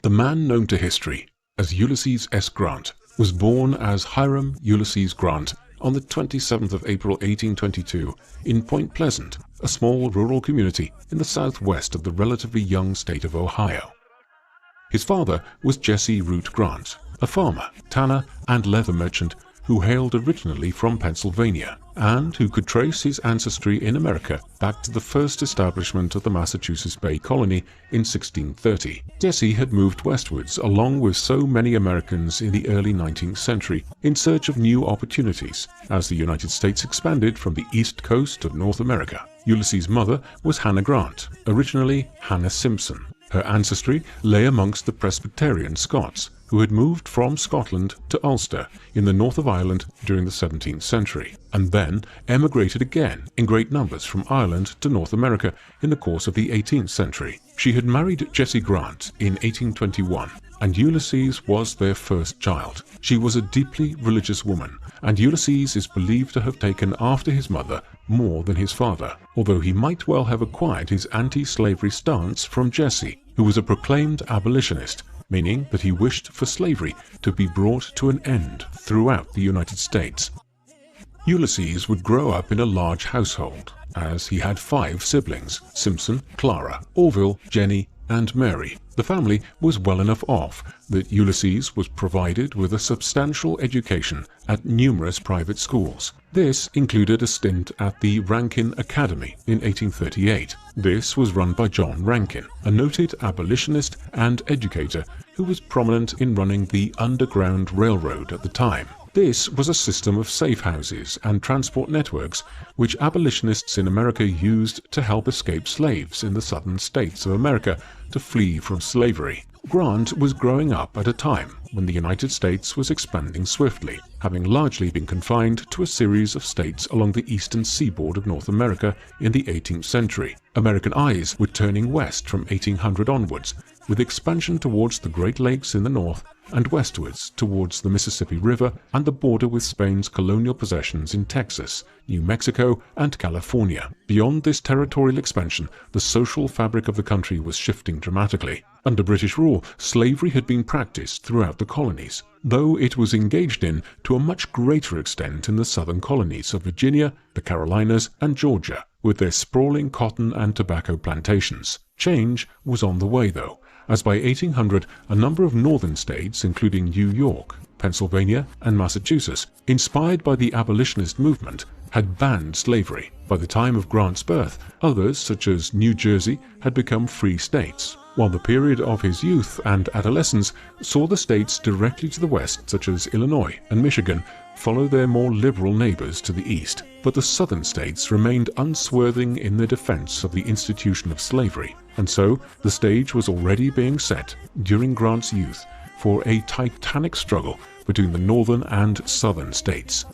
The man known to history as Ulysses S. Grant was born as Hiram Ulysses Grant on the 27th of April 1822 in Point Pleasant, a small rural community in the southwest of the relatively young state of Ohio. His father was Jesse Root Grant, a farmer, tanner, and leather merchant who hailed originally from Pennsylvania, and who could trace his ancestry in America back to the first establishment of the Massachusetts Bay Colony in 1630. Jesse had moved westwards along with so many Americans in the early 19th century in search of new opportunities as the United States expanded from the east coast of North America. Ulysses' mother was Hannah Grant, originally Hannah Simpson. Her ancestry lay amongst the Presbyterian Scots, who had moved from Scotland to Ulster in the north of Ireland during the 17th century, and then emigrated again in great numbers from Ireland to North America in the course of the 18th century. She had married Jesse Grant in 1821, and Ulysses was their first child. She was a deeply religious woman, and Ulysses is believed to have taken after his mother more than his father, although he might well have acquired his anti-slavery stance from Jesse, who was a proclaimed abolitionist, meaning that he wished for slavery to be brought to an end throughout the United States. Ulysses would grow up in a large household, as he had 5 siblings: Simpson, Clara, Orville, Jenny, and Mary. The family was well enough off that Ulysses was provided with a substantial education at numerous private schools. This included a stint at the Rankin Academy in 1838. This was run by John Rankin, a noted abolitionist and educator who was prominent in running the Underground Railroad at the time. This was a system of safe houses and transport networks which abolitionists in America used to help escape slaves in the southern states of America to flee from slavery. Grant was growing up at a time when the United States was expanding swiftly, having largely been confined to a series of states along the eastern seaboard of North America in the 18th century. American eyes were turning west from 1800 onwards, with expansion towards the Great Lakes in the north and westwards towards the Mississippi River and the border with Spain's colonial possessions in Texas, New Mexico, and California. Beyond this territorial expansion, the social fabric of the country was shifting dramatically. Under British rule, slavery had been practiced throughout the colonies, though it was engaged in to a much greater extent in the southern colonies of Virginia, the Carolinas, and Georgia, with their sprawling cotton and tobacco plantations. Change was on the way, though, as by 1800 a number of northern states, including New York, Pennsylvania, and Massachusetts, inspired by the abolitionist movement, had banned slavery. By the time of Grant's birth, others, such as New Jersey, had become free states, while the period of his youth and adolescence saw the states directly to the west, such as Illinois and Michigan, follow their more liberal neighbors to the east. But the southern states remained unswerving in their defense of the institution of slavery, and so the stage was already being set during Grant's youth for a titanic struggle between the northern and southern states.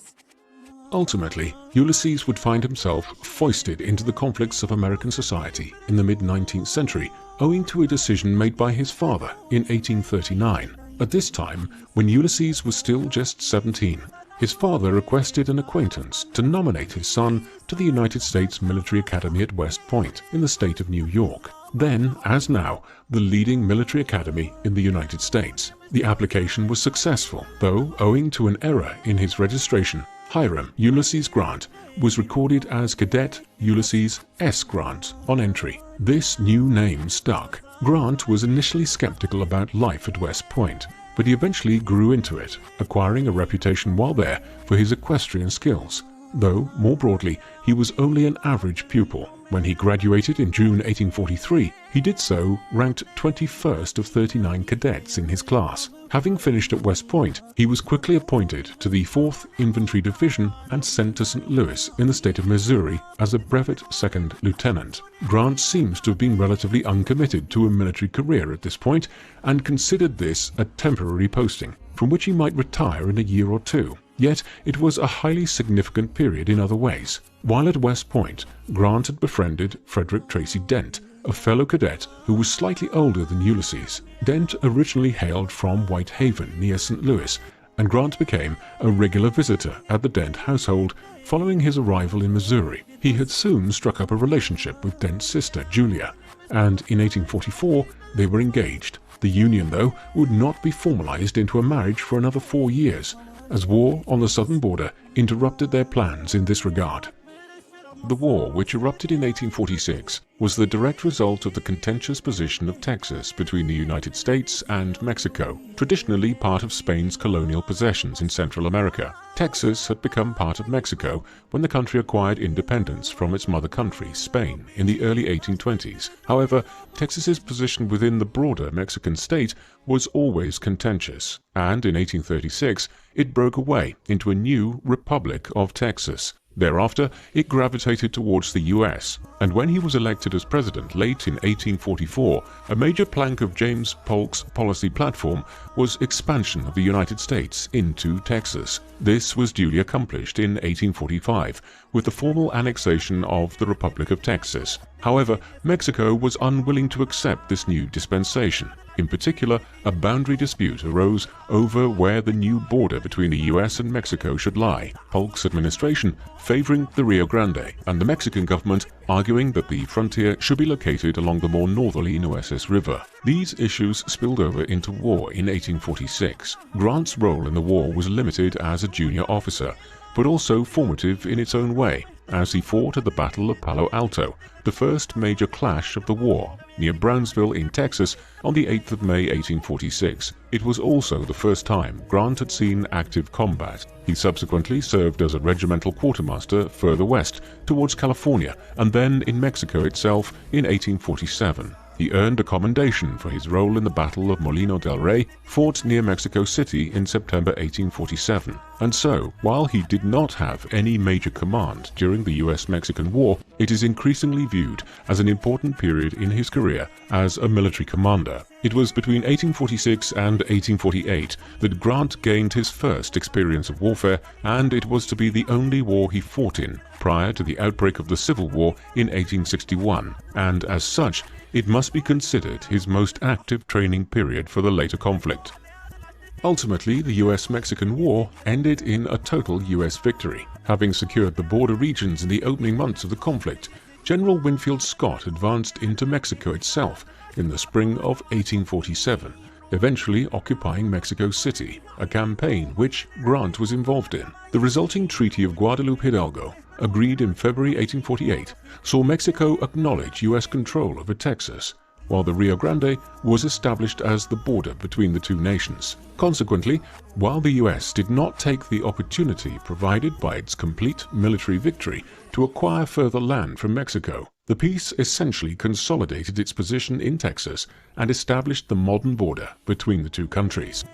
Ultimately, Ulysses would find himself foisted into the conflicts of American society in the mid-19th century owing to a decision made by his father in 1839. At this time, when Ulysses was still just 17, his father requested an acquaintance to nominate his son to the United States Military Academy at West Point in the state of New York, then, as now, the leading military academy in the United States. The application was successful, though, owing to an error in his registration, Hiram Ulysses Grant was recorded as Cadet Ulysses S. Grant on entry. This new name stuck. Grant was initially skeptical about life at West Point, but he eventually grew into it, acquiring a reputation while there for his equestrian skills. Though, more broadly, he was only an average pupil. When he graduated in June 1843, he did so ranked 21st of 39 cadets in his class. Having finished at West Point, he was quickly appointed to the 4th Infantry Division and sent to St. Louis in the state of Missouri as a brevet second lieutenant. Grant seems to have been relatively uncommitted to a military career at this point and considered this a temporary posting, from which he might retire in a year or two. Yet it was a highly significant period in other ways. While at West Point, Grant had befriended Frederick Tracy Dent, a fellow cadet who was slightly older than Ulysses. Dent originally hailed from Whitehaven near St. Louis, and Grant became a regular visitor at the Dent household following his arrival in Missouri. He had soon struck up a relationship with Dent's sister, Julia, and in 1844 they were engaged. The union, though, would not be formalized into a marriage for another 4 years, as war on the southern border interrupted their plans in this regard. The war, which erupted in 1846, was the direct result of the contentious position of Texas between the United States and Mexico, traditionally part of Spain's colonial possessions in Central America. Texas had become part of Mexico when the country acquired independence from its mother country, Spain, in the early 1820s. However, Texas's position within the broader Mexican state was always contentious, and in 1836 it broke away into a new Republic of Texas. Thereafter, it gravitated towards the US, and when he was elected as president late in 1844, a major plank of James Polk's policy platform was expansion of the United States into Texas. This was duly accomplished in 1845 with the formal annexation of the Republic of Texas. However, Mexico was unwilling to accept this new dispensation. In particular, a boundary dispute arose over where the new border between the US and Mexico should lie, Polk's administration favoring the Rio Grande, and the Mexican government arguing that the frontier should be located along the more northerly Nueces River. These issues spilled over into war in 1846. Grant's role in the war was limited as a junior officer, but also formative in its own way, as he fought at the Battle of Palo Alto, the first major clash of the war, near Brownsville in Texas on the 8th of May 1846. It was also the first time Grant had seen active combat. He subsequently served as a regimental quartermaster further west, towards California, and then in Mexico itself in 1847. He earned a commendation for his role in the Battle of Molino del Rey, fought near Mexico City in September 1847. And so, while he did not have any major command during the US-Mexican War, it is increasingly viewed as an important period in his career as a military commander. It was between 1846 and 1848 that Grant gained his first experience of warfare, and it was to be the only war he fought in prior to the outbreak of the Civil War in 1861, and as such, it must be considered his most active training period for the later conflict. Ultimately, the US-Mexican War ended in a total US victory. Having secured the border regions in the opening months of the conflict, General Winfield Scott advanced into Mexico itself in the spring of 1847, eventually occupying Mexico City, a campaign which Grant was involved in. The resulting Treaty of Guadalupe Hidalgo, agreed in February 1848, saw Mexico acknowledge US control over Texas, while the Rio Grande was established as the border between the two nations. Consequently, while the US did not take the opportunity provided by its complete military victory to acquire further land from Mexico, the peace essentially consolidated its position in Texas and established the modern border between the two countries.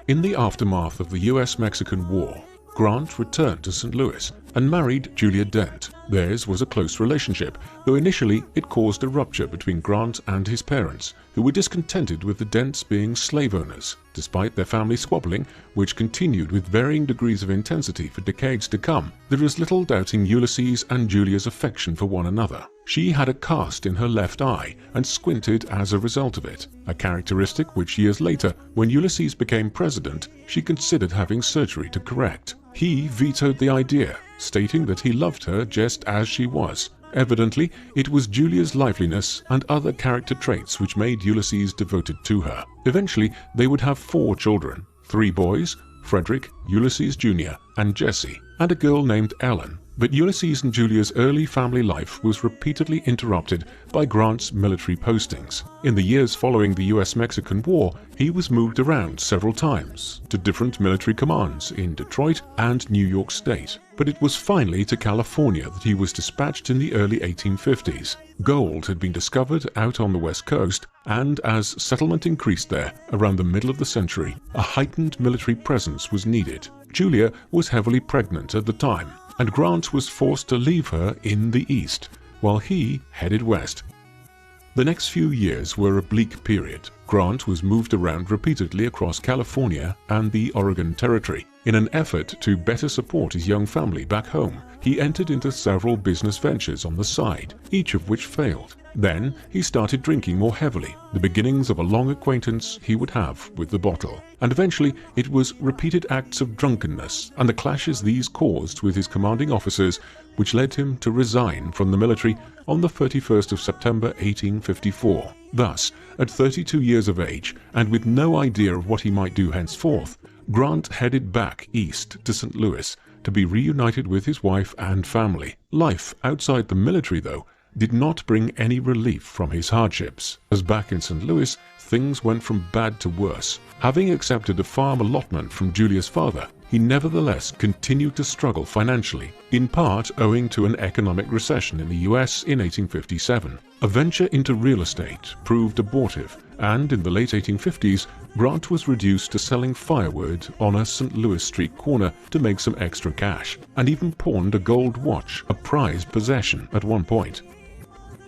In the aftermath of the US-Mexican War, Grant returned to St. Louis and married Julia Dent. Theirs was a close relationship, though initially it caused a rupture between Grant and his parents, who were discontented with the Dents being slave owners, despite their family squabbling, which continued with varying degrees of intensity for decades to come. There is little doubting Ulysses and Julia's affection for one another. She had a cast in her left eye and squinted as a result of it, a characteristic which years later, when Ulysses became president, she considered having surgery to correct. He vetoed the idea, stating that he loved her just as she was. Evidently, it was Julia's liveliness and other character traits which made Ulysses devoted to her. Eventually, they would have 4 children, 3 boys, Frederick, Ulysses Jr., and Jesse, and a girl named Ellen. But Ulysses and Julia's early family life was repeatedly interrupted by Grant's military postings. In the years following the US-Mexican War, he was moved around several times to different military commands in Detroit and New York State. But it was finally to California that he was dispatched in the early 1850s. Gold had been discovered out on the West Coast, and as settlement increased there around the middle of the century, a heightened military presence was needed. Julia was heavily pregnant at the time, and Grant was forced to leave her in the east, while he headed west. The next few years were a bleak period. Grant was moved around repeatedly across California and the Oregon Territory. In an effort to better support his young family back home, he entered into several business ventures on the side, each of which failed. Then he started drinking more heavily, the beginnings of a long acquaintance he would have with the bottle. And eventually it was repeated acts of drunkenness and the clashes these caused with his commanding officers which led him to resign from the military on the 31st of September 1854. Thus, at 32 years of age, and with no idea of what he might do henceforth, Grant headed back east to St. Louis to be reunited with his wife and family. Life outside the military, though, did not bring any relief from his hardships, as back in St. Louis, things went from bad to worse. Having accepted a farm allotment from Julia's father, he nevertheless continued to struggle financially, in part owing to an economic recession in the US in 1857. A venture into real estate proved abortive, and in the late 1850s, Grant was reduced to selling firewood on a St. Louis street corner to make some extra cash, and even pawned a gold watch, a prized possession at one point.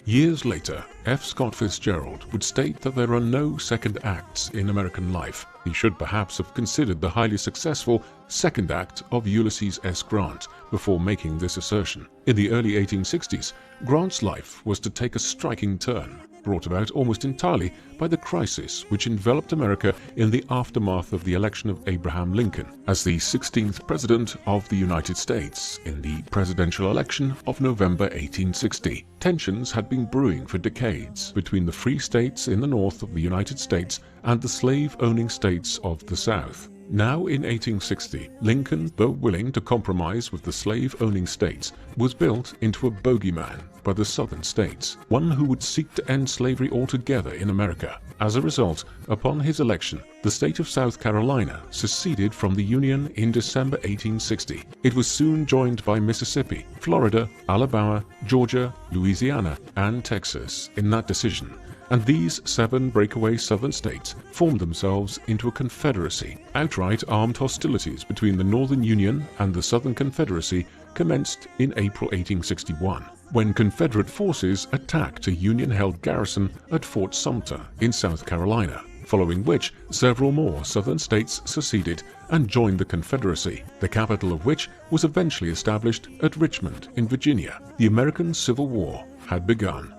Years later, F. Scott Fitzgerald would state that there are no second acts in American life. He should perhaps have considered the highly successful second act of Ulysses S. Grant before making this assertion. In the early 1860s, Grant's life was to take a striking turn, brought about almost entirely by the crisis which enveloped America in the aftermath of the election of Abraham Lincoln as the 16th President of the United States in the presidential election of November 1860. Tensions had been brewing for decades between the free states in the north of the United States and the slave-owning states of the South. Now in 1860, Lincoln, though willing to compromise with the slave-owning states, was built into a bogeyman by the southern states, one who would seek to end slavery altogether in America. As a result, upon his election, the state of South Carolina seceded from the Union in December 1860. It was soon joined by Mississippi, Florida, Alabama, Georgia, Louisiana, and Texas in that decision. And these 7 breakaway southern states formed themselves into a confederacy. Outright armed hostilities between the Northern Union and the Southern Confederacy commenced in April 1861, when Confederate forces attacked a Union-held garrison at Fort Sumter in South Carolina, following which several more southern states seceded and joined the Confederacy, the capital of which was eventually established at Richmond in Virginia. The American Civil War had begun.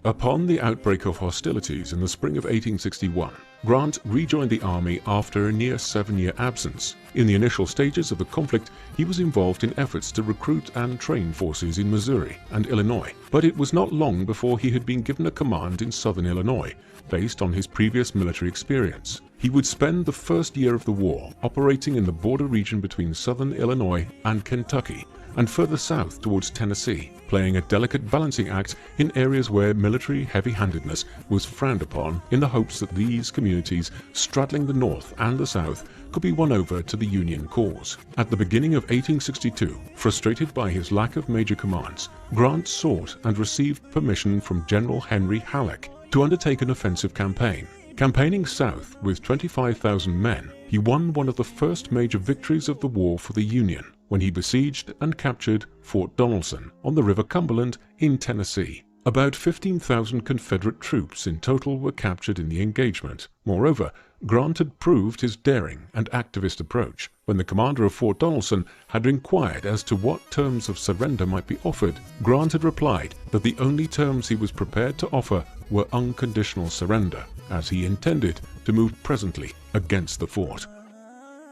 Upon the outbreak of hostilities in the spring of 1861, Grant rejoined the army after a near 7-year absence. In the initial stages of the conflict, he was involved in efforts to recruit and train forces in Missouri and Illinois, but it was not long before he had been given a command in southern Illinois, based on his previous military experience. He would spend the first year of the war operating in the border region between southern Illinois and Kentucky, and further south towards Tennessee, playing a delicate balancing act in areas where military heavy-handedness was frowned upon in the hopes that these communities straddling the North and the South could be won over to the Union cause. At the beginning of 1862, frustrated by his lack of major commands, Grant sought and received permission from General Henry Halleck to undertake an offensive campaign. Campaigning south with 25,000 men, he won one of the first major victories of the war for the Union, when he besieged and captured Fort Donelson on the River Cumberland in Tennessee. About 15,000 Confederate troops in total were captured in the engagement. Moreover, Grant had proved his daring and activist approach. When the commander of Fort Donelson had inquired as to what terms of surrender might be offered, Grant had replied that the only terms he was prepared to offer were unconditional surrender, as he intended to move presently against the fort.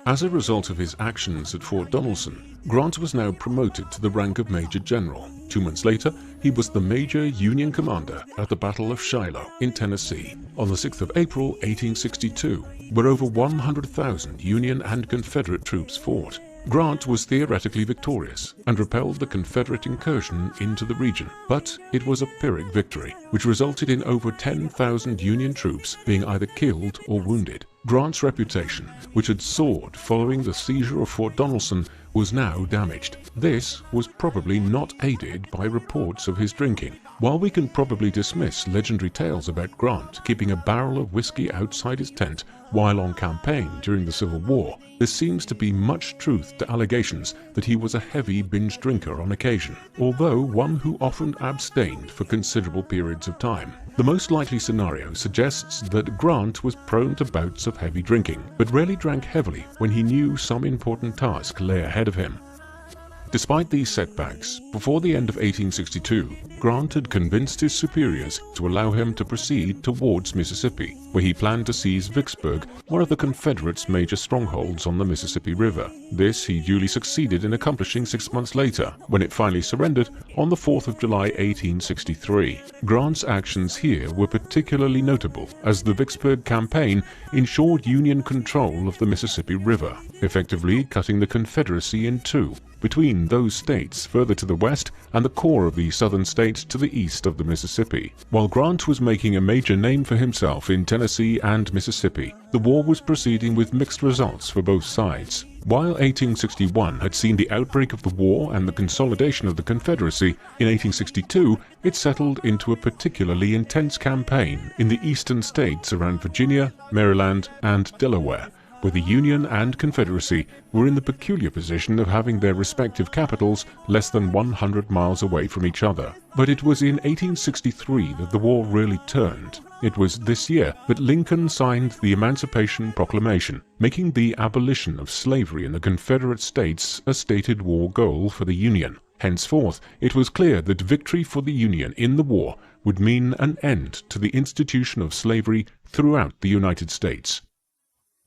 As a result of his actions at Fort Donelson, Grant was now promoted to the rank of Major General. 2 months later, he was the major Union commander at the Battle of Shiloh in Tennessee on the 6th of April 1862, where over 100,000 Union and Confederate troops fought. Grant was theoretically victorious and repelled the Confederate incursion into the region, but it was a Pyrrhic victory, which resulted in over 10,000 Union troops being either killed or wounded. Grant's reputation, which had soared following the seizure of Fort Donelson, was now damaged. This was probably not aided by reports of his drinking. While we can probably dismiss legendary tales about Grant keeping a barrel of whiskey outside his tent while on campaign during the Civil War, there seems to be much truth to allegations that he was a heavy binge drinker on occasion, although one who often abstained for considerable periods of time. The most likely scenario suggests that Grant was prone to bouts of heavy drinking, but rarely drank heavily when he knew some important task lay ahead of him. Despite these setbacks, before the end of 1862, Grant had convinced his superiors to allow him to proceed towards Mississippi, where he planned to seize Vicksburg, one of the Confederates' major strongholds on the Mississippi River. This he duly succeeded in accomplishing 6 months later, when it finally surrendered on the 4th of July 1863. Grant's actions here were particularly notable, as the Vicksburg campaign ensured Union control of the Mississippi River, effectively cutting the Confederacy in two, between those states further to the west and the core of the southern states to the east of the Mississippi. While Grant was making a major name for himself in Tennessee and Mississippi, the war was proceeding with mixed results for both sides. While 1861 had seen the outbreak of the war and the consolidation of the Confederacy, in 1862 it settled into a particularly intense campaign in the eastern states around Virginia, Maryland, and Delaware, where the Union and Confederacy were in the peculiar position of having their respective capitals less than 100 miles away from each other. But it was in 1863 that the war really turned. It was this year that Lincoln signed the Emancipation Proclamation, making the abolition of slavery in the Confederate States a stated war goal for the Union. Henceforth, it was clear that victory for the Union in the war would mean an end to the institution of slavery throughout the United States.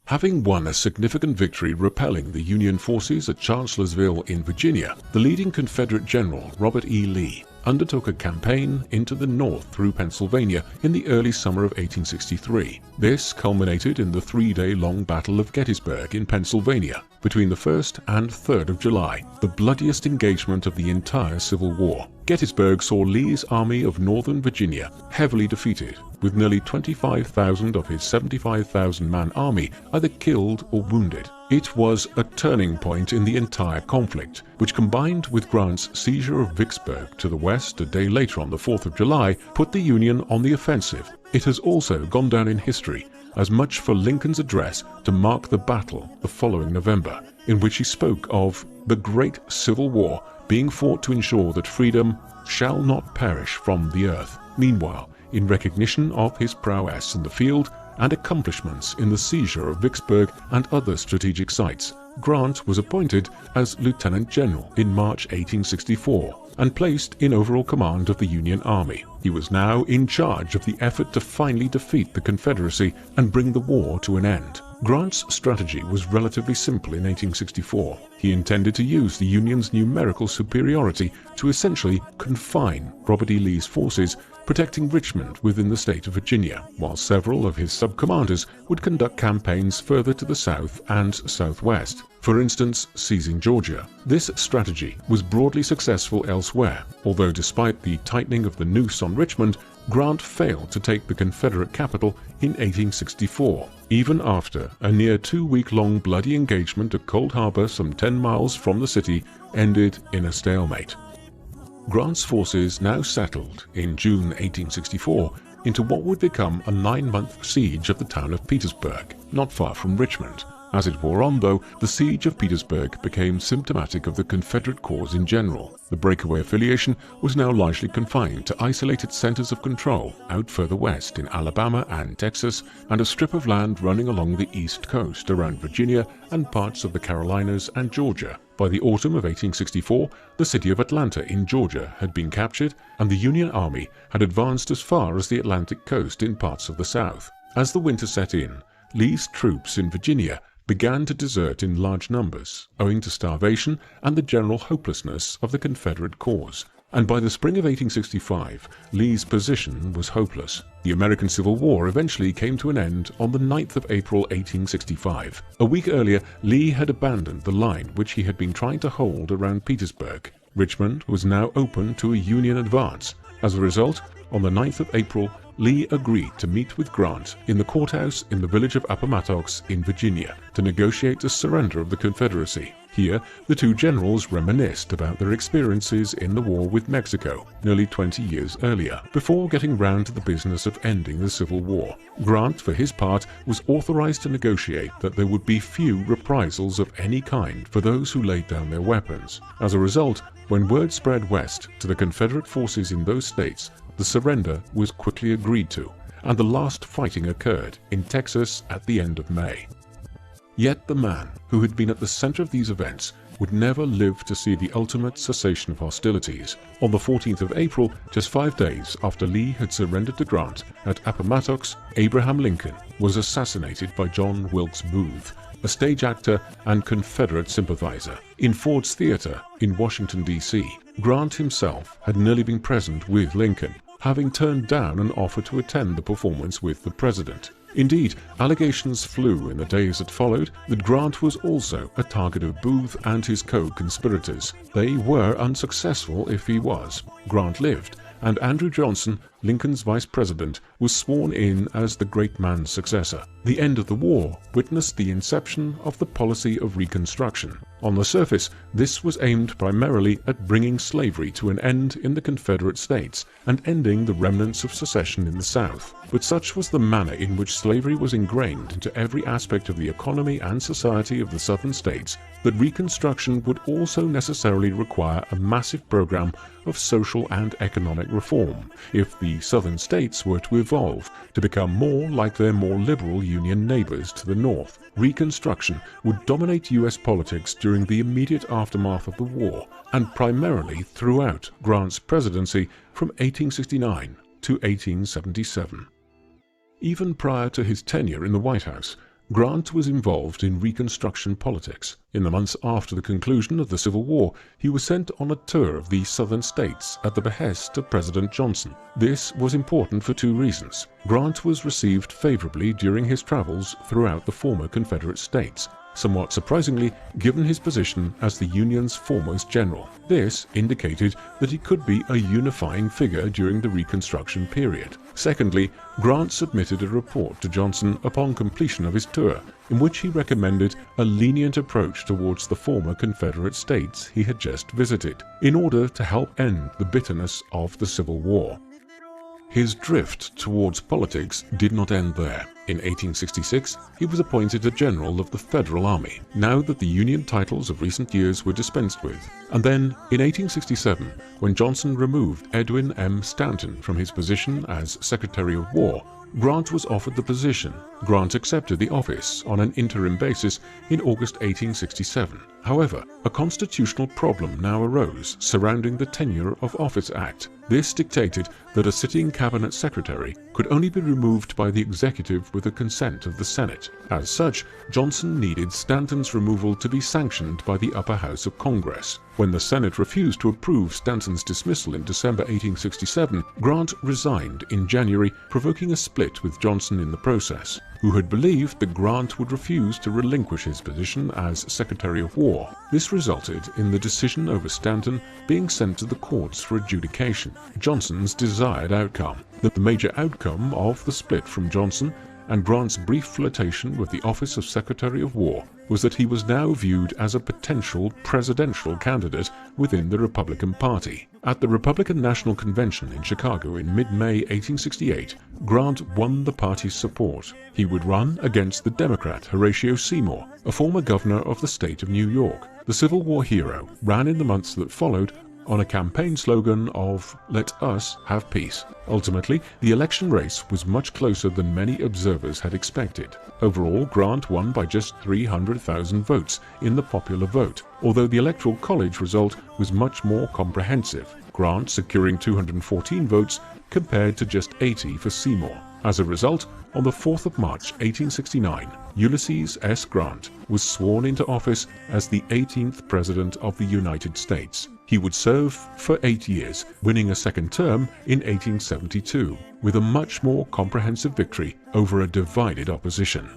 Having won a significant victory repelling the Union forces at Chancellorsville in Virginia, the leading Confederate general Robert E. Lee undertook a campaign into the north through Pennsylvania in the early summer of 1863. This culminated in the three-day-long Battle of Gettysburg in Pennsylvania between the 1st and 3rd of July, the bloodiest engagement of the entire Civil War. Gettysburg saw Lee's Army of Northern Virginia heavily defeated, with nearly 25,000 of his 75,000-man army either killed or wounded. It was a turning point in the entire conflict, which, combined with Grant's seizure of Vicksburg to the west a day later on the 4th of July, put the Union on the offensive. It has also gone down in history as much for Lincoln's address to mark the battle the following November, in which he spoke of the great Civil War being fought to ensure that freedom shall not perish from the earth. Meanwhile, in recognition of his prowess in the field and accomplishments in the seizure of Vicksburg and other strategic sites, Grant was appointed as Lieutenant General in March 1864 and placed in overall command of the Union Army. He was now in charge of the effort to finally defeat the Confederacy and bring the war to an end. Grant's strategy was relatively simple in 1864. He intended to use the Union's numerical superiority to essentially confine Robert E. Lee's forces, protecting Richmond within the state of Virginia, while several of his sub-commanders would conduct campaigns further to the south and southwest, for instance, seizing Georgia. This strategy was broadly successful elsewhere, although despite the tightening of the noose on Richmond, Grant failed to take the Confederate capital in 1864, even after a near 2-week-long bloody engagement at Cold Harbor some 10 miles from the city ended in a stalemate. Grant's forces now settled in June 1864 into what would become a 9-month siege of the town of Petersburg, not far from Richmond. As it wore on, though, the siege of Petersburg became symptomatic of the Confederate cause in general. The breakaway affiliation was now largely confined to isolated centers of control out further west in Alabama and Texas, and a strip of land running along the east coast around Virginia and parts of the Carolinas and Georgia. By the autumn of 1864, the city of Atlanta in Georgia had been captured, and the Union Army had advanced as far as the Atlantic coast in parts of the South. As the winter set in, Lee's troops in Virginia began to desert in large numbers, owing to starvation and the general hopelessness of the Confederate cause. And by the spring of 1865, Lee's position was hopeless. The American Civil War eventually came to an end on the 9th of April 1865. A week earlier, Lee had abandoned the line which he had been trying to hold around Petersburg. Richmond was now open to a Union advance. As a result, on the 9th of April, Lee agreed to meet with Grant in the courthouse in the village of Appomattox in Virginia to negotiate the surrender of the Confederacy. Here, the two generals reminisced about their experiences in the war with Mexico nearly 20 years earlier, before getting round to the business of ending the Civil War. Grant, for his part, was authorized to negotiate that there would be few reprisals of any kind for those who laid down their weapons. As a result, when word spread west to the Confederate forces in those states, the surrender was quickly agreed to, and the last fighting occurred in Texas at the end of May. Yet the man who had been at the center of these events would never live to see the ultimate cessation of hostilities. On the 14th of April, just 5 days after Lee had surrendered to Grant at Appomattox, Abraham Lincoln was assassinated by John Wilkes Booth, a stage actor and Confederate sympathizer. In Ford's Theater in Washington, D.C., Grant himself had nearly been present with Lincoln, having turned down an offer to attend the performance with the president. Indeed, allegations flew in the days that followed that Grant was also a target of Booth and his co-conspirators. They were unsuccessful if he was. Grant lived, and Andrew Johnson, Lincoln's vice president, was sworn in as the great man's successor. The end of the war witnessed the inception of the policy of Reconstruction. On the surface, this was aimed primarily at bringing slavery to an end in the Confederate States and ending the remnants of secession in the South. But such was the manner in which slavery was ingrained into every aspect of the economy and society of the Southern states that Reconstruction would also necessarily require a massive program of social and economic reform if the Southern states were to evolve to become more like their more liberal Union neighbors to the north. Reconstruction would dominate U.S. politics during the immediate aftermath of the war and primarily throughout Grant's presidency from 1869 to 1877. Even prior to his tenure in the White House, Grant was involved in Reconstruction politics. In the months after the conclusion of the Civil War, he was sent on a tour of the Southern states at the behest of President Johnson. This was important for 2 reasons. Grant was received favorably during his travels throughout the former Confederate states, somewhat surprisingly given his position as the Union's foremost general. This indicated that he could be a unifying figure during the Reconstruction period. Secondly, Grant submitted a report to Johnson upon completion of his tour, in which he recommended a lenient approach towards the former Confederate states he had just visited, in order to help end the bitterness of the Civil War. His drift towards politics did not end there. In 1866, he was appointed a general of the Federal Army, now that the Union titles of recent years were dispensed with. And then, in 1867, when Johnson removed Edwin M. Stanton from his position as Secretary of War, Grant was offered the position. Grant accepted the office on an interim basis in August 1867. However, a constitutional problem now arose surrounding the Tenure of Office Act. This dictated that a sitting cabinet secretary could only be removed by the executive with the consent of the Senate. As such, Johnson needed Stanton's removal to be sanctioned by the upper house of Congress. When the Senate refused to approve Stanton's dismissal in December 1867, Grant resigned in January, provoking a split with Johnson in the process, who had believed that Grant would refuse to relinquish his position as Secretary of War. This resulted in the decision over Stanton being sent to the courts for adjudication, Johnson's desired outcome. The major outcome of the split from Johnson and Grant's brief flirtation with the office of Secretary of War was that he was now viewed as a potential presidential candidate within the Republican Party. At the Republican National Convention in Chicago in mid-May 1868, Grant won the party's support. He would run against the Democrat Horatio Seymour, a former governor of the state of New York. The Civil War hero ran in the months that followed on a campaign slogan of "Let us have peace." Ultimately, the election race was much closer than many observers had expected. Overall, Grant won by just 300,000 votes in the popular vote, although the Electoral College result was much more comprehensive, Grant securing 214 votes compared to just 80 for Seymour. As a result, on the 4th of March 1869, Ulysses S. Grant was sworn into office as the 18th President of the United States. He would serve for 8 years, winning a second term in 1872, with a much more comprehensive victory over a divided opposition.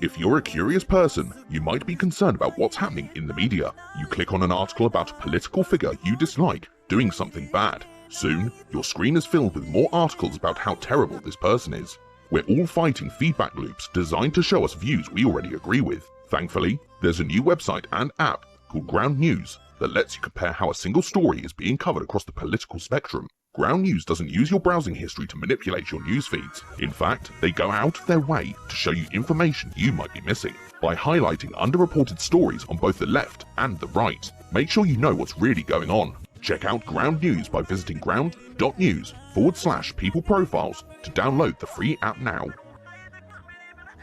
If you're a curious person, you might be concerned about what's happening in the media. You click on an article about a political figure you dislike doing something bad. Soon, your screen is filled with more articles about how terrible this person is. We're all fighting feedback loops designed to show us views we already agree with. Thankfully, there's a new website and app called Ground News that lets you compare how a single story is being covered across the political spectrum. Ground News doesn't use your browsing history to manipulate your news feeds. In fact, they go out of their way to show you information you might be missing by highlighting underreported stories on both the left and the right. Make sure you know what's really going on. Check out Ground News by visiting ground.news/people profiles to download the free app now.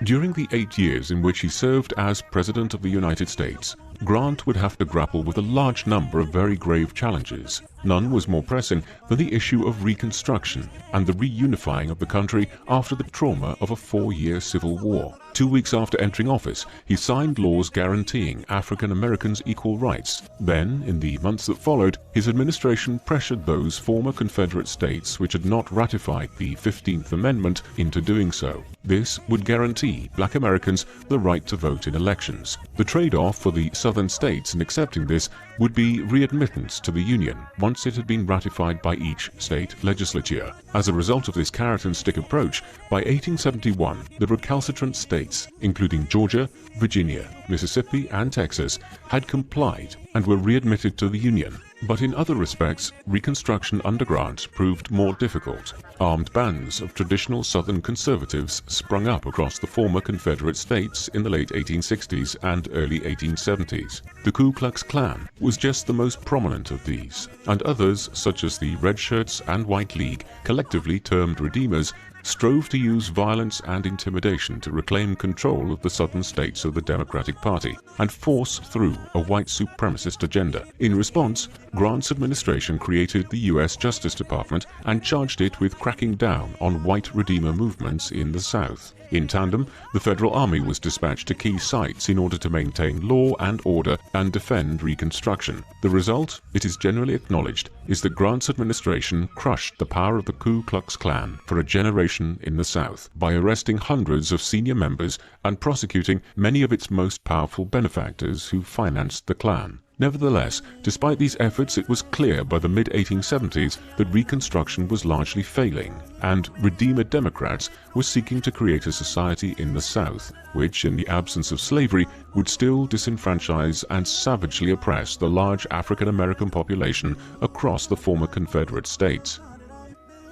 During the 8 years in which he served as President of the United States, Grant would have to grapple with a large number of very grave challenges. None was more pressing than the issue of Reconstruction and the reunifying of the country after the trauma of a 4-year civil war. 2 weeks after entering office, he signed laws guaranteeing African Americans equal rights. Then, in the months that followed, his administration pressured those former Confederate states which had not ratified the 15th Amendment into doing so. This would guarantee Black Americans the right to vote in elections. The trade-off for the Southern states in accepting this would be readmittance to the Union once it had been ratified by each state legislature. As a result of this carrot-and-stick approach, by 1871, the recalcitrant states, including Georgia, Virginia, Mississippi, and Texas, had complied and were readmitted to the Union. But in other respects, Reconstruction under Grant proved more difficult. Armed bands of traditional Southern conservatives sprung up across the former Confederate states in the late 1860s and early 1870s. The Ku Klux Klan was just the most prominent of these, and others, such as the Red Shirts and White League, collectively termed Redeemers, strove to use violence and intimidation to reclaim control of the southern states of the Democratic Party and force through a white supremacist agenda. In response, Grant's administration created the U.S. Justice Department and charged it with cracking down on white Redeemer movements in the South. In tandem, the Federal Army was dispatched to key sites in order to maintain law and order and defend Reconstruction. The result, it is generally acknowledged, is that Grant's administration crushed the power of the Ku Klux Klan for a generation in the South by arresting hundreds of senior members and prosecuting many of its most powerful benefactors who financed the Klan. Nevertheless, despite these efforts, it was clear by the mid-1870s that Reconstruction was largely failing, and Redeemer Democrats were seeking to create a society in the South, which, in the absence of slavery, would still disenfranchise and savagely oppress the large African American population across the former Confederate states.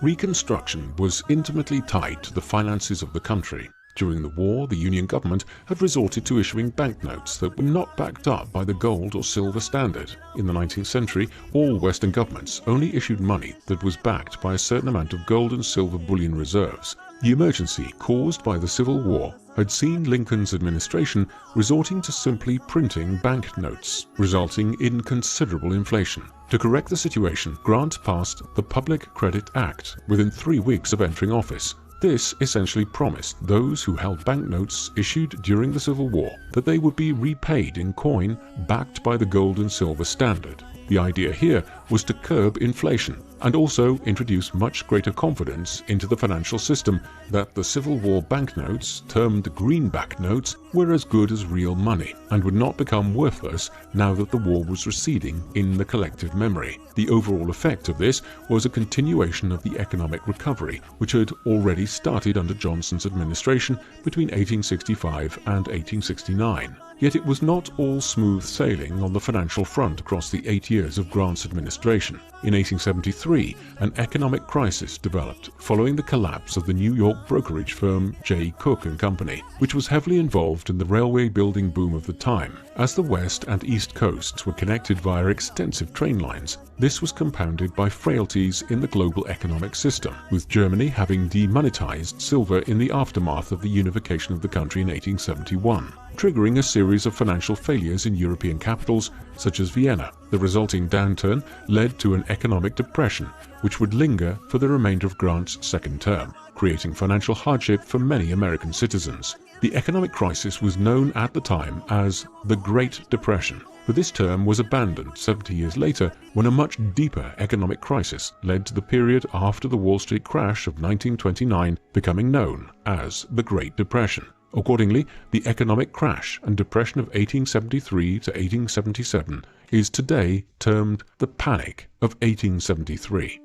Reconstruction was intimately tied to the finances of the country. During the war, the Union government had resorted to issuing banknotes that were not backed up by the gold or silver standard. In the 19th century, all Western governments only issued money that was backed by a certain amount of gold and silver bullion reserves. The emergency caused by the Civil War had seen Lincoln's administration resorting to simply printing banknotes, resulting in considerable inflation. To correct the situation, Grant passed the Public Credit Act within 3 weeks of entering office. This essentially promised those who held banknotes issued during the Civil War that they would be repaid in coin backed by the gold and silver standard. The idea here was to curb inflation and also introduce much greater confidence into the financial system that the Civil War banknotes, termed greenback notes, were as good as real money and would not become worthless now that the war was receding in the collective memory. The overall effect of this was a continuation of the economic recovery, which had already started under Johnson's administration between 1865 and 1869. Yet it was not all smooth sailing on the financial front across the 8 years of Grant's administration. In 1873, an economic crisis developed following the collapse of the New York brokerage firm J. Cook & Company, which was heavily involved in the railway building boom of the time. As the west and east coasts were connected via extensive train lines, this was compounded by frailties in the global economic system, with Germany having demonetized silver in the aftermath of the unification of the country in 1871. Triggering a series of financial failures in European capitals such as Vienna. The resulting downturn led to an economic depression, which would linger for the remainder of Grant's second term, creating financial hardship for many American citizens. The economic crisis was known at the time as the Great Depression, but this term was abandoned 70 years later when a much deeper economic crisis led to the period after the Wall Street crash of 1929 becoming known as the Great Depression. Accordingly, the economic crash and depression of 1873 to 1877 is today termed the Panic of 1873.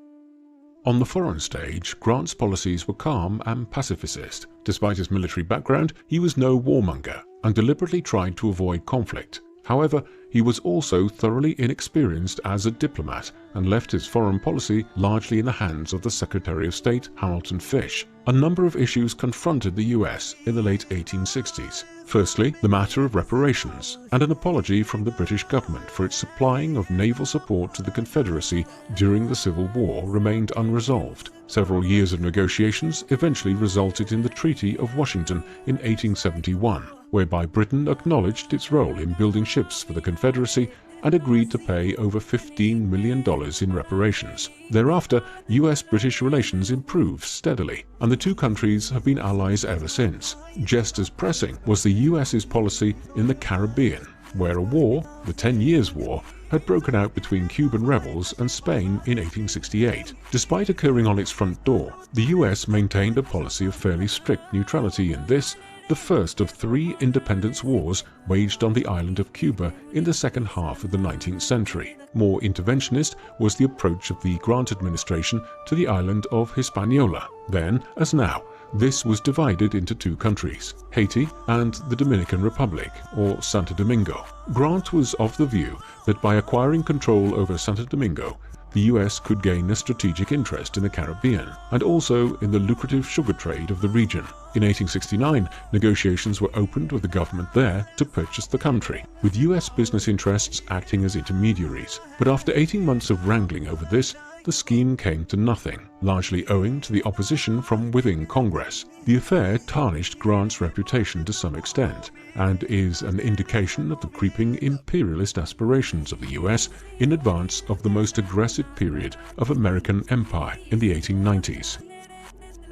On the foreign stage, Grant's policies were calm and pacifist. Despite his military background, he was no warmonger and deliberately tried to avoid conflict. However, he was also thoroughly inexperienced as a diplomat and left his foreign policy largely in the hands of the Secretary of State, Hamilton Fish. A number of issues confronted the US in the late 1860s. Firstly, the matter of reparations, and an apology from the British government for its supplying of naval support to the Confederacy during the Civil War remained unresolved. Several years of negotiations eventually resulted in the Treaty of Washington in 1871, whereby Britain acknowledged its role in building ships for the Confederacy and agreed to pay over $15 million in reparations. Thereafter, US-British relations improved steadily, and the two countries have been allies ever since. Just as pressing was the US's policy in the Caribbean, where a war, the 10 Years' War, had broken out between Cuban rebels and Spain in 1868. Despite occurring on its front door, the US maintained a policy of fairly strict neutrality in this, the first of 3 independence wars waged on the island of Cuba in the second half of the 19th century. More interventionist was the approach of the Grant administration to the island of Hispaniola. Then, as now, this was divided into 2 countries, Haiti and the Dominican Republic, or Santo Domingo. Grant was of the view that by acquiring control over Santo Domingo, the US could gain a strategic interest in the Caribbean, and also in the lucrative sugar trade of the region. In 1869, negotiations were opened with the government there to purchase the country, with US business interests acting as intermediaries. But after 18 months of wrangling over this, the scheme came to nothing, largely owing to the opposition from within Congress. The affair tarnished Grant's reputation to some extent, and is an indication of the creeping imperialist aspirations of the US in advance of the most aggressive period of American empire in the 1890s.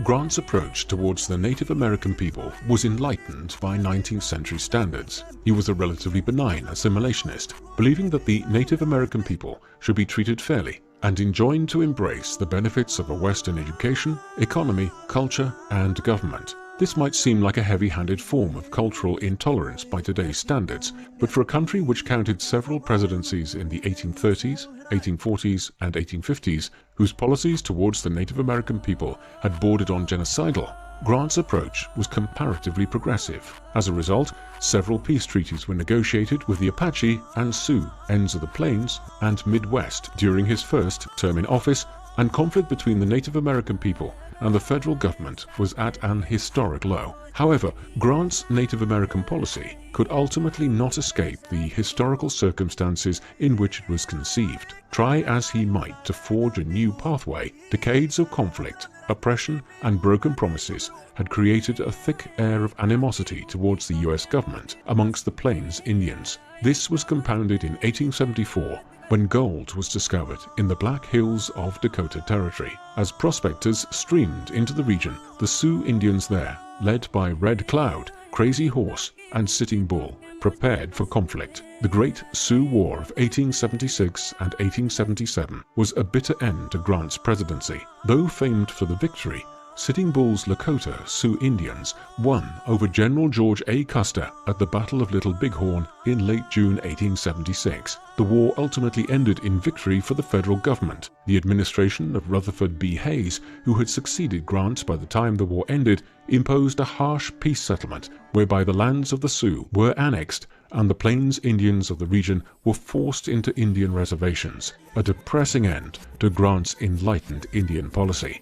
Grant's approach towards the Native American people was enlightened by 19th century standards. He was a relatively benign assimilationist, believing that the Native American people should be treated fairly and enjoined to embrace the benefits of a Western education, economy, culture, and government. This might seem like a heavy-handed form of cultural intolerance by today's standards, but for a country which counted several presidencies in the 1830s, 1840s, and 1850s, whose policies towards the Native American people had bordered on genocidal, Grant's approach was comparatively progressive. As a result, several peace treaties were negotiated with the Apache and Sioux ends of the Plains and Midwest during his first term in office, and conflict between the Native American people and the federal government was at an historic low. However, Grant's Native American policy could ultimately not escape the historical circumstances in which it was conceived. Try as he might to forge a new pathway, decades of conflict, oppression, and broken promises had created a thick air of animosity towards the US government amongst the Plains Indians. This was compounded in 1874 when gold was discovered in the Black Hills of Dakota Territory. As prospectors streamed into the region, the Sioux Indians there, led by Red Cloud, Crazy Horse, and Sitting Bull, prepared for conflict. The Great Sioux War of 1876 and 1877 was a bitter end to Grant's presidency. Though famed for the victory, Sitting Bull's Lakota Sioux Indians won over General George A. Custer at the Battle of Little Bighorn in late June 1876. The war ultimately ended in victory for the federal government. The administration of Rutherford B. Hayes, who had succeeded Grant by the time the war ended, imposed a harsh peace settlement whereby the lands of the Sioux were annexed and the Plains Indians of the region were forced into Indian reservations, a depressing end to Grant's enlightened Indian policy.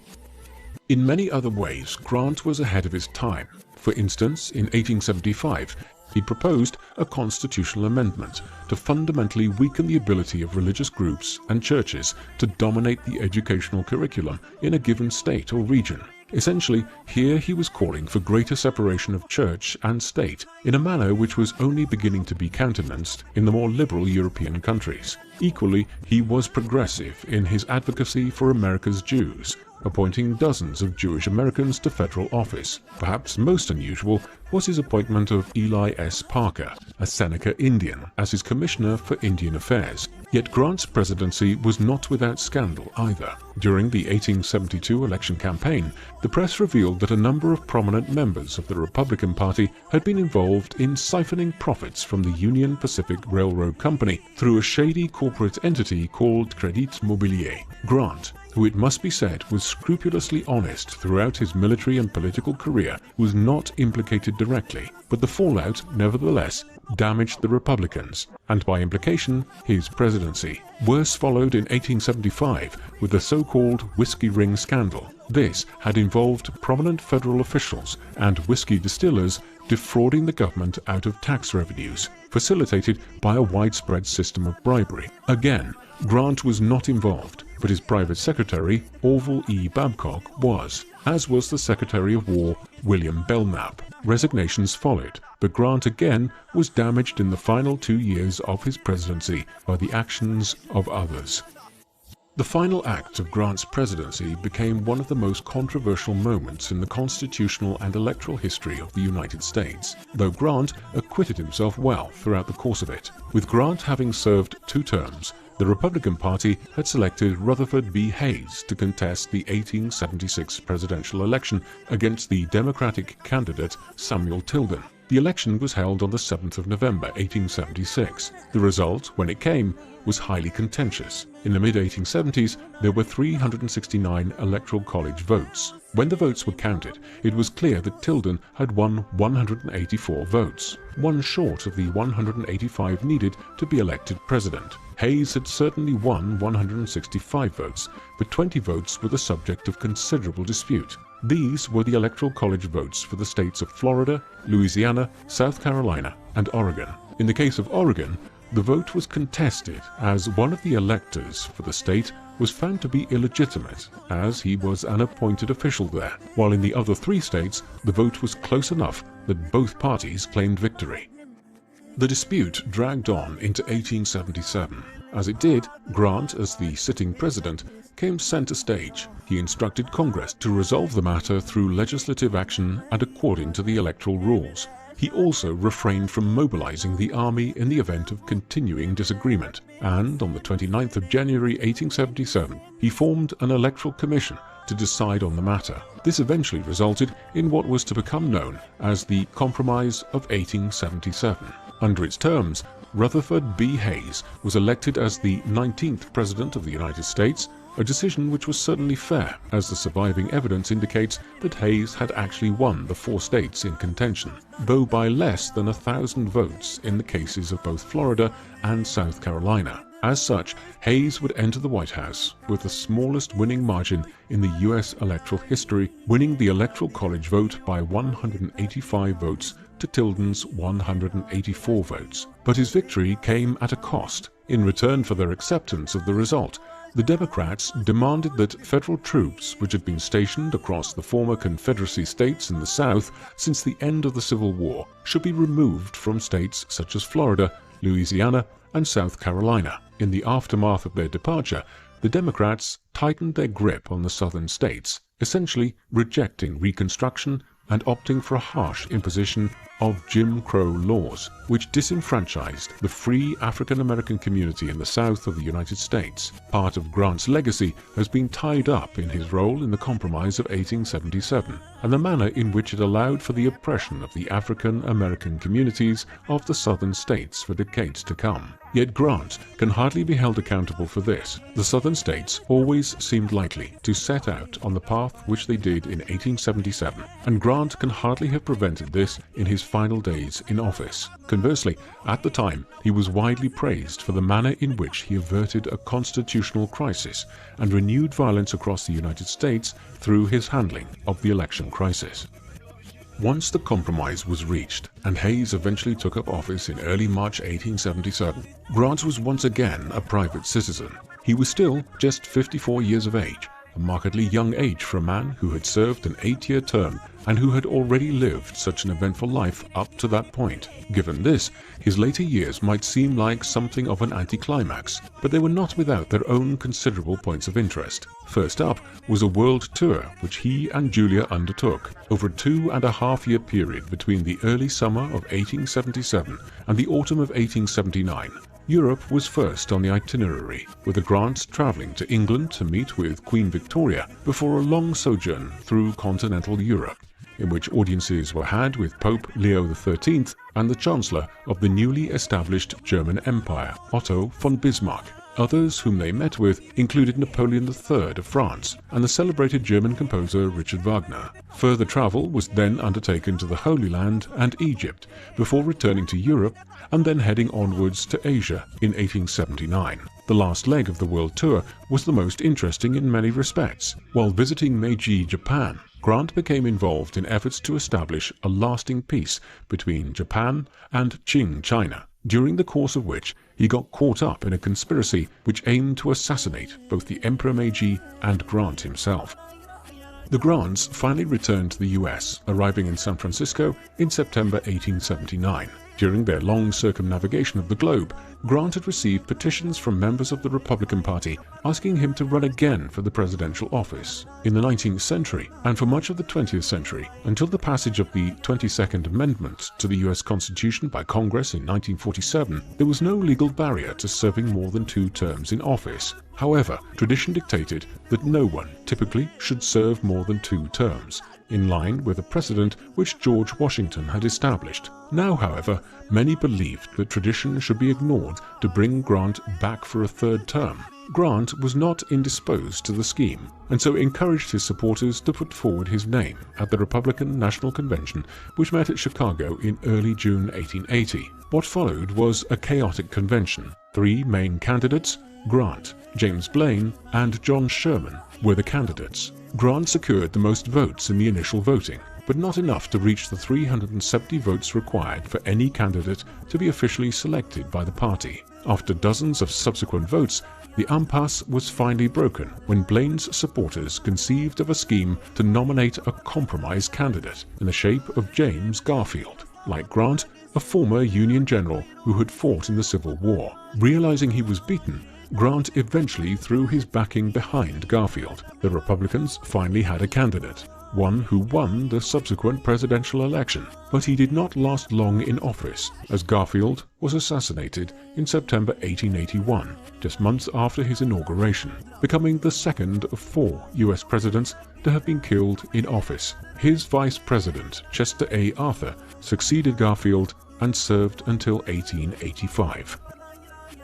In many other ways, Grant was ahead of his time. For instance, in 1875, he proposed a constitutional amendment to fundamentally weaken the ability of religious groups and churches to dominate the educational curriculum in a given state or region. Essentially, here he was calling for greater separation of church and state in a manner which was only beginning to be countenanced in the more liberal European countries. Equally, he was progressive in his advocacy for America's Jews, appointing dozens of Jewish Americans to federal office. Perhaps most unusual was his appointment of Eli S. Parker, a Seneca Indian, as his Commissioner for Indian Affairs. Yet Grant's presidency was not without scandal either. During the 1872 election campaign, the press revealed that a number of prominent members of the Republican Party had been involved in siphoning profits from the Union Pacific Railroad Company through a shady corporate entity called Crédit Mobilier. Grant, who it must be said was scrupulously honest throughout his military and political career, was not implicated directly, but the fallout, nevertheless, damaged the Republicans, and by implication, his presidency. Worse followed in 1875 with the so-called whiskey ring scandal. This had involved prominent federal officials and whiskey distillers defrauding the government out of tax revenues, facilitated by a widespread system of bribery. Again, Grant was not involved, but his private secretary, Orville E. Babcock, was, as was the Secretary of War, William Belknap. Resignations followed, but Grant again was damaged in the final 2 years of his presidency by the actions of others. The final act of Grant's presidency became one of the most controversial moments in the constitutional and electoral history of the United States, though Grant acquitted himself well throughout the course of it. With Grant having served 2 terms, the Republican Party had selected Rutherford B. Hayes to contest the 1876 presidential election against the Democratic candidate Samuel Tilden. The election was held on the 7th of November, 1876. The result, when it came, was highly contentious. In the mid-1870s, there were 369 electoral college votes. When the votes were counted, it was clear that Tilden had won 184 votes, one short of the 185 needed to be elected president. Hayes had certainly won 165 votes, but 20 votes were the subject of considerable dispute. These were the electoral college votes for the states of Florida, Louisiana, South Carolina, and Oregon. In the case of Oregon, the vote was contested as one of the electors for the state was found to be illegitimate, as he was an appointed official there, while in the other 3 states the vote was close enough that both parties claimed victory. The dispute dragged on into 1877. As it did, Grant, as the sitting president, came center stage. He instructed Congress to resolve the matter through legislative action and according to the electoral rules. He also refrained from mobilizing the army in the event of continuing disagreement, and on the 29th of January 1877, he formed an electoral commission to decide on the matter. This eventually resulted in what was to become known as the Compromise of 1877. Under its terms, Rutherford B. Hayes was elected as the 19th President of the United States, a decision which was certainly fair, as the surviving evidence indicates that Hayes had actually won the 4 states in contention, though by less than 1,000 votes in the cases of both Florida and South Carolina. As such, Hayes would enter the White House with the smallest winning margin in the U.S. electoral history, winning the Electoral College vote by 185 votes to Tilden's 184 votes. But his victory came at a cost. In return for their acceptance of the result, the Democrats demanded that federal troops, which had been stationed across the former Confederacy states in the South since the end of the Civil War, should be removed from states such as Florida, Louisiana, and South Carolina. In the aftermath of their departure, the Democrats tightened their grip on the southern states, essentially rejecting Reconstruction and opting for a harsh imposition of Jim Crow laws, which disenfranchised the free African-American community in the South of the United States. Part of Grant's legacy has been tied up in his role in the Compromise of 1877, and the manner in which it allowed for the oppression of the African-American communities of the southern states for decades to come. Yet Grant can hardly be held accountable for this. The southern states always seemed likely to set out on the path which they did in 1877, and Grant can hardly have prevented this in his final days in office. Conversely, at the time, he was widely praised for the manner in which he averted a constitutional crisis and renewed violence across the United States through his handling of the election crisis. Once the compromise was reached, and Hayes eventually took up office in early March 1877, Grant was once again a private citizen. He was still just 54 years of age, a markedly young age for a man who had served an 8-year term and who had already lived such an eventful life up to that point. Given this, his later years might seem like something of an anticlimax, but they were not without their own considerable points of interest. First up was a world tour which he and Julia undertook over a 2.5-year period between the early summer of 1877 and the autumn of 1879. Europe was first on the itinerary, with the Grants traveling to England to meet with Queen Victoria before a long sojourn through continental Europe, in which audiences were had with Pope Leo XIII and the Chancellor of the newly established German Empire, Otto von Bismarck. Others whom they met with included Napoleon III of France and the celebrated German composer Richard Wagner. Further travel was then undertaken to the Holy Land and Egypt before returning to Europe and then heading onwards to Asia in 1879. The last leg of the world tour was the most interesting in many respects. While visiting Meiji, Japan, Grant became involved in efforts to establish a lasting peace between Japan and Qing China, during the course of which he got caught up in a conspiracy which aimed to assassinate both the Emperor Meiji and Grant himself. The Grants finally returned to the US, arriving in San Francisco in September 1879. During their long circumnavigation of the globe, Grant had received petitions from members of the Republican Party asking him to run again for the presidential office. In the 19th century, and for much of the 20th century, until the passage of the 22nd Amendment to the US Constitution by Congress in 1947, there was no legal barrier to serving more than 2 terms in office. However, tradition dictated that no one typically should serve more than 2 terms, in line with a precedent which George Washington had established. Now, however, many believed that tradition should be ignored to bring Grant back for a 3rd term. Grant was not indisposed to the scheme, and so encouraged his supporters to put forward his name at the Republican National Convention, which met at Chicago in early June 1880. What followed was a chaotic convention. 3 main candidates, Grant, James Blaine, and John Sherman, were the candidates. Grant secured the most votes in the initial voting, but not enough to reach the 370 votes required for any candidate to be officially selected by the party. After dozens of subsequent votes, the impasse was finally broken when Blaine's supporters conceived of a scheme to nominate a compromise candidate in the shape of James Garfield, like Grant, a former Union general who had fought in the Civil War. Realizing he was beaten, Grant eventually threw his backing behind Garfield. The Republicans finally had a candidate, one who won the subsequent presidential election, but he did not last long in office, as Garfield was assassinated in September 1881, just months after his inauguration, becoming the second of 4 US presidents to have been killed in office. His vice president, Chester A. Arthur, succeeded Garfield and served until 1885.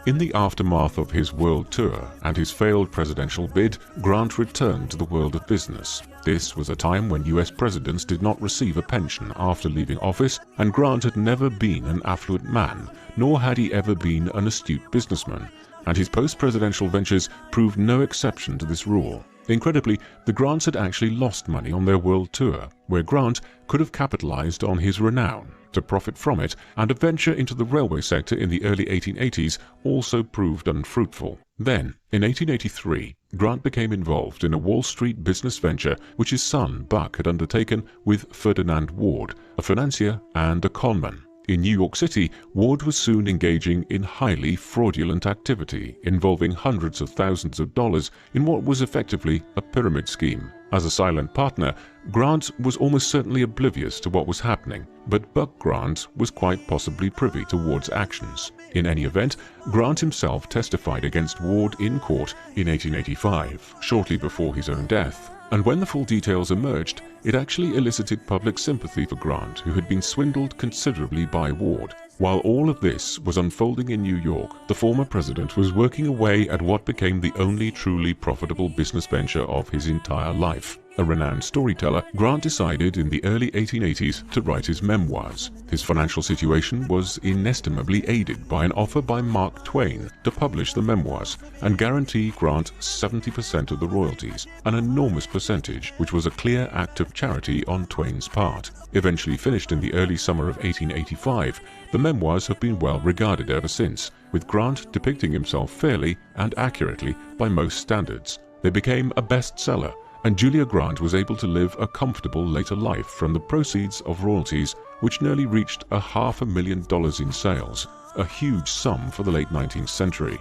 In the aftermath of his world tour and his failed presidential bid, Grant returned to the world of business. This was a time when US presidents did not receive a pension after leaving office, and Grant had never been an affluent man, nor had he ever been an astute businessman, and his post-presidential ventures proved no exception to this rule. Incredibly, the Grants had actually lost money on their world tour, where Grant could have capitalized on his renown to profit from it, and a venture into the railway sector in the early 1880s also proved unfruitful. Then, in 1883, Grant became involved in a Wall Street business venture which his son Buck had undertaken with Ferdinand Ward, a financier and a conman. In New York City, Ward was soon engaging in highly fraudulent activity involving hundreds of thousands of dollars in what was effectively a pyramid scheme. As a silent partner, Grant was almost certainly oblivious to what was happening, but Buck Grant was quite possibly privy to Ward's actions. In any event, Grant himself testified against Ward in court in 1885, shortly before his own death. And when the full details emerged, it actually elicited public sympathy for Grant, who had been swindled considerably by Ward. While all of this was unfolding in New York, the former president was working away at what became the only truly profitable business venture of his entire life. A renowned storyteller, Grant decided in the early 1880s to write his memoirs. His financial situation was inestimably aided by an offer by Mark Twain to publish the memoirs and guarantee Grant 70% of the royalties, an enormous percentage which was a clear act of charity on Twain's part. Eventually finished in the early summer of 1885, the memoirs have been well regarded ever since, with Grant depicting himself fairly and accurately by most standards. They became a bestseller, and Julia Grant was able to live a comfortable later life from the proceeds of royalties, which nearly reached $500,000 in sales, a huge sum for the late 19th century.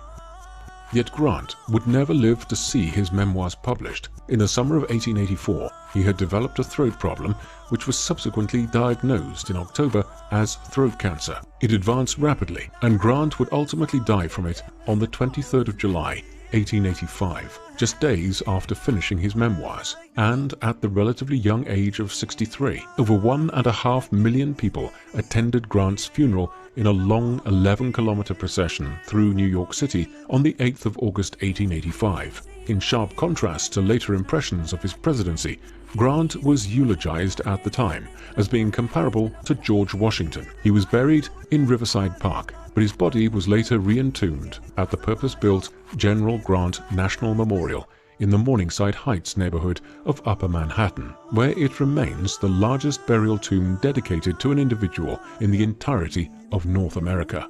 Yet Grant would never live to see his memoirs published. In the summer of 1884, he had developed a throat problem, which was subsequently diagnosed in October as throat cancer. It advanced rapidly, and Grant would ultimately die from it on the 23rd of July, 1885, just days after finishing his memoirs, and at the relatively young age of 63. Over 1.5 million people attended Grant's funeral in a long 11-kilometer procession through New York City on the 8th of August 1885. In sharp contrast to later impressions of his presidency, Grant was eulogized at the time as being comparable to George Washington. He was buried in Riverside Park, but his body was later re-entombed at the purpose-built General Grant National Memorial in the Morningside Heights neighborhood of Upper Manhattan, where it remains the largest burial tomb dedicated to an individual in the entirety of North America.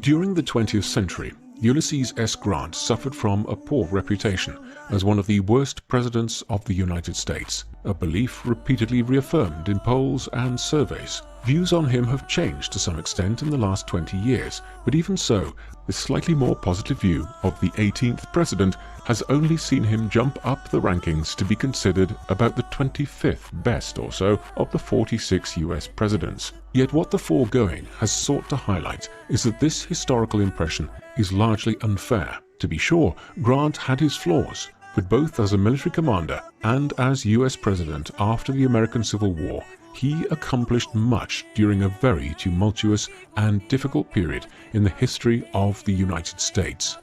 During the 20th century, Ulysses S. Grant suffered from a poor reputation as one of the worst presidents of the United States, a belief repeatedly reaffirmed in polls and surveys. Views on him have changed to some extent in the last 20 years, but even so, this slightly more positive view of the 18th president has only seen him jump up the rankings to be considered about the 25th best or so of the 46 US presidents. Yet what the foregoing has sought to highlight is that this historical impression is largely unfair. To be sure, Grant had his flaws, but both as a military commander and as US president after the American Civil War, he accomplished much during a very tumultuous and difficult period in the history of the United States.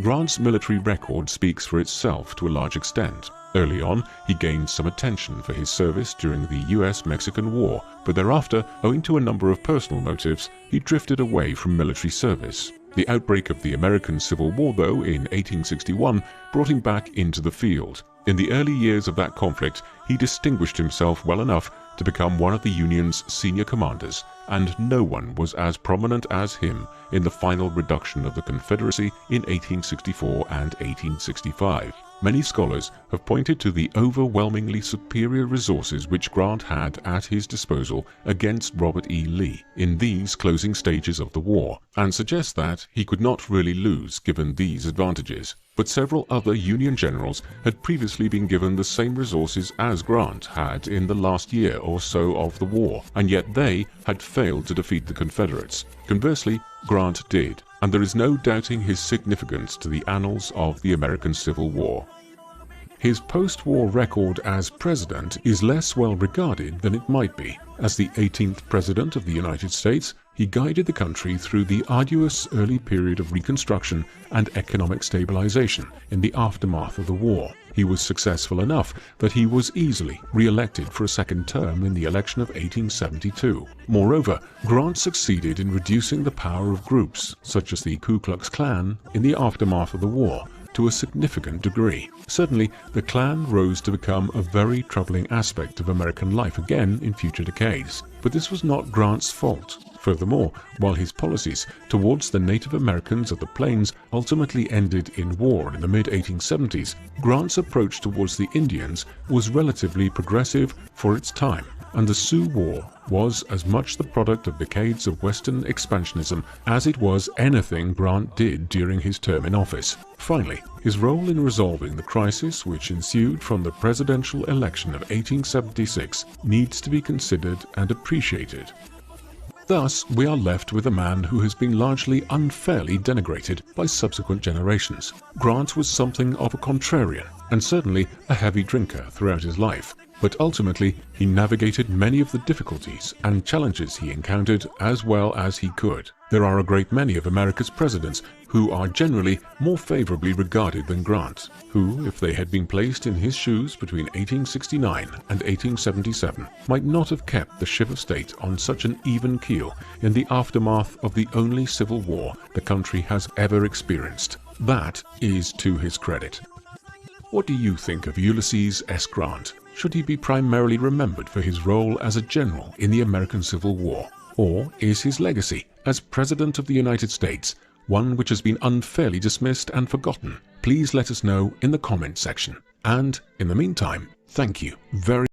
Grant's military record speaks for itself to a large extent. Early on, he gained some attention for his service during the US-Mexican War, but thereafter, owing to a number of personal motives, he drifted away from military service. The outbreak of the American Civil War, though, in 1861, brought him back into the field. In the early years of that conflict, he distinguished himself well enough to become one of the Union's senior commanders, and no one was as prominent as him in the final reduction of the Confederacy in 1864 and 1865. Many scholars have pointed to the overwhelmingly superior resources which Grant had at his disposal against Robert E. Lee in these closing stages of the war, and suggest that he could not really lose given these advantages. But several other Union generals had previously been given the same resources as Grant had in the last year or so of the war, and yet they had failed to defeat the Confederates. Conversely, Grant did, and there is no doubting his significance to the annals of the American Civil War. His post-war record as president is less well regarded than it might be. As the 18th President of the United States, he guided the country through the arduous early period of Reconstruction and economic stabilization in the aftermath of the war. He was successful enough that he was easily re-elected for a second term in the election of 1872. Moreover, Grant succeeded in reducing the power of groups, such as the Ku Klux Klan, in the aftermath of the war, to a significant degree. Certainly, the Klan rose to become a very troubling aspect of American life again in future decades. But this was not Grant's fault. Furthermore, while his policies towards the Native Americans of the Plains ultimately ended in war in the mid-1870s, Grant's approach towards the Indians was relatively progressive for its time, and the Sioux War was as much the product of decades of Western expansionism as it was anything Grant did during his term in office. Finally, his role in resolving the crisis which ensued from the presidential election of 1876 needs to be considered and appreciated. Thus, we are left with a man who has been largely unfairly denigrated by subsequent generations. Grant was something of a contrarian, and certainly a heavy drinker throughout his life, but ultimately he navigated many of the difficulties and challenges he encountered as well as he could. There are a great many of America's presidents who are generally more favorably regarded than Grant, who, if they had been placed in his shoes between 1869 and 1877, might not have kept the ship of state on such an even keel in the aftermath of the only civil war the country has ever experienced. That is to his credit. What do you think of Ulysses S. Grant? Should he be primarily remembered for his role as a general in the American Civil War? Or is his legacy as President of the United States one which has been unfairly dismissed and forgotten? Please let us know in the comment section. And in the meantime, thank you very